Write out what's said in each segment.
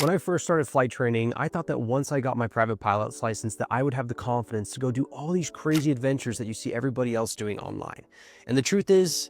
When I first started flight training, I thought that once I got my private pilot's license that I would have the confidence to go do all these crazy adventures that you see everybody else doing online. And the truth is,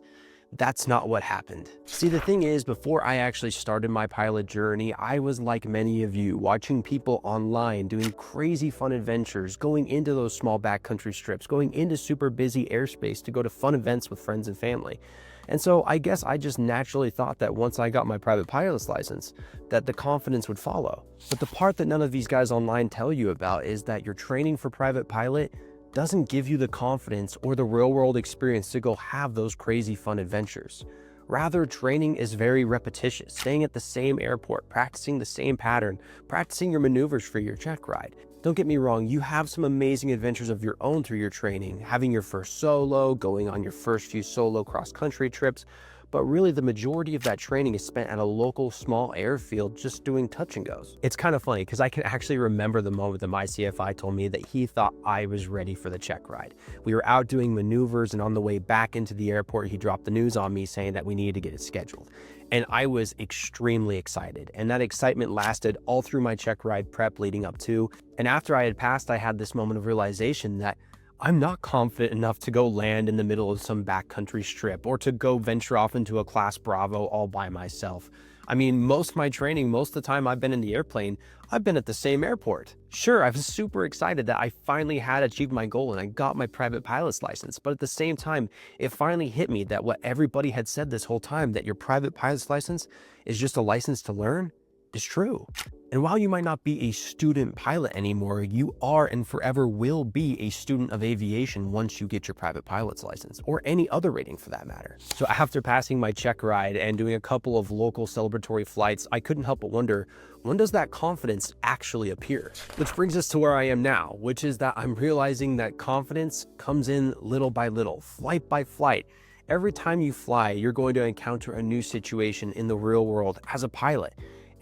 that's not what happened. See, the thing is, before I actually started my pilot journey, I was like many of you, watching people online doing crazy fun adventures, going into those small backcountry trips, going into super busy airspace to go to fun events with friends and family. And so I guess I just naturally thought that once I got my private pilot's license, that the confidence would follow. But the part that none of these guys online tell you about is that your training for private pilot doesn't give you the confidence or the real world experience to go have those crazy fun adventures. Rather, training is very repetitious, staying at the same airport, practicing the same pattern, practicing your maneuvers for your check ride. Don't get me wrong, you have some amazing adventures of your own through your training, having your first solo, going on your first few solo cross-country trips, but really the majority of that training is spent at a local small airfield just doing touch and goes. It's kind of funny because I can actually remember the moment that my CFI told me that he thought I was ready for the check ride. We were out doing maneuvers, and on the way back into the airport, he dropped the news on me saying that we needed to get it scheduled. And I was extremely excited, and that excitement lasted all through my check ride prep leading up to. And after I had passed, I had this moment of realization that I'm not confident enough to go land in the middle of some backcountry strip or to go venture off into a Class Bravo all by myself. I mean, most of my training, most of the time I've been in the airplane, I've been at the same airport. Sure, I was super excited that I finally had achieved my goal and I got my private pilot's license, but at the same time, it finally hit me that what everybody had said this whole time, that your private pilot's license is just a license to learn, is true. And while you might not be a student pilot anymore, you are and forever will be a student of aviation once you get your private pilot's license, or any other rating for that matter. So after passing my check ride and doing a couple of local celebratory flights, I couldn't help but wonder, when does that confidence actually appear? Which brings us to where I am now, which is that I'm realizing that confidence comes in little by little, flight by flight. Every time you fly, you're going to encounter a new situation in the real world as a pilot.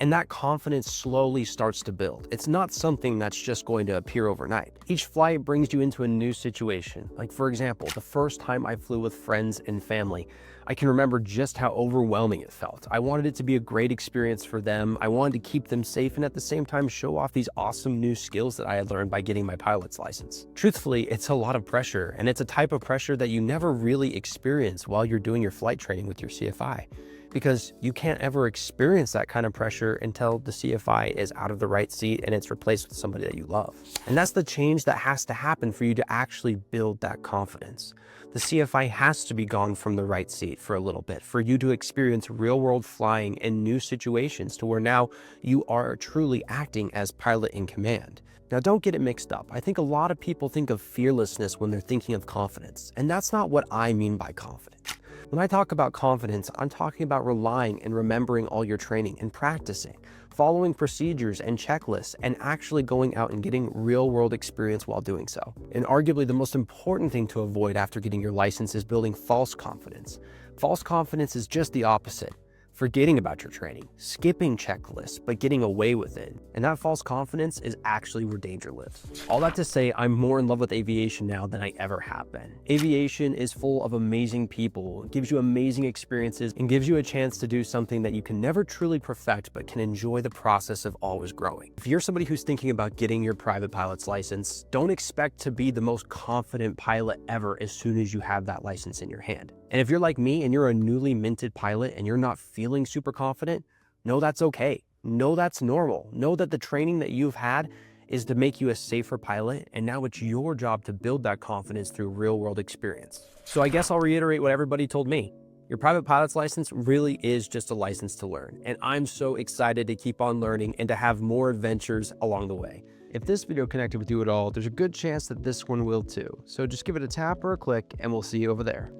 And that confidence slowly starts to build. It's not something that's just going to appear overnight. Each flight brings you into a new situation. Like, for example, the first time I flew with friends and family, I can remember just how overwhelming it felt. I wanted it to be a great experience for them. I wanted to keep them safe and at the same time show off these awesome new skills that I had learned by getting my pilot's license. Truthfully, it's a lot of pressure, and it's a type of pressure that you never really experience while you're doing your flight training with your CFI. Because you can't ever experience that kind of pressure until the CFI is out of the right seat and it's replaced with somebody that you love. And that's the change that has to happen for you to actually build that confidence. The CFI has to be gone from the right seat for a little bit for you to experience real world flying in new situations to where now you are truly acting as pilot in command. Now, don't get it mixed up. I think a lot of people think of fearlessness when they're thinking of confidence, and that's not what I mean by confidence. When I talk about confidence, I'm talking about relying and remembering all your training and practicing, following procedures and checklists, and actually going out and getting real-world experience while doing so. And arguably the most important thing to avoid after getting your license is building false confidence. False confidence is just the opposite. Forgetting about your training, skipping checklists, but getting away with it. And that false confidence is actually where danger lives. All that to say, I'm more in love with aviation now than I ever have been. Aviation is full of amazing people, it gives you amazing experiences, and gives you a chance to do something that you can never truly perfect, but can enjoy the process of always growing. If you're somebody who's thinking about getting your private pilot's license, don't expect to be the most confident pilot ever as soon as you have that license in your hand. And if you're like me and you're a newly minted pilot and you're not feeling super confident, know that's okay. Know that's normal. Know that the training that you've had is to make you a safer pilot, and now it's your job to build that confidence through real world experience. So I guess I'll reiterate what everybody told me. Your private pilot's license really is just a license to learn, and I'm so excited to keep on learning and to have more adventures along the way. If this video connected with you at all, there's a good chance that this one will too. So just give it a tap or a click and we'll see you over there.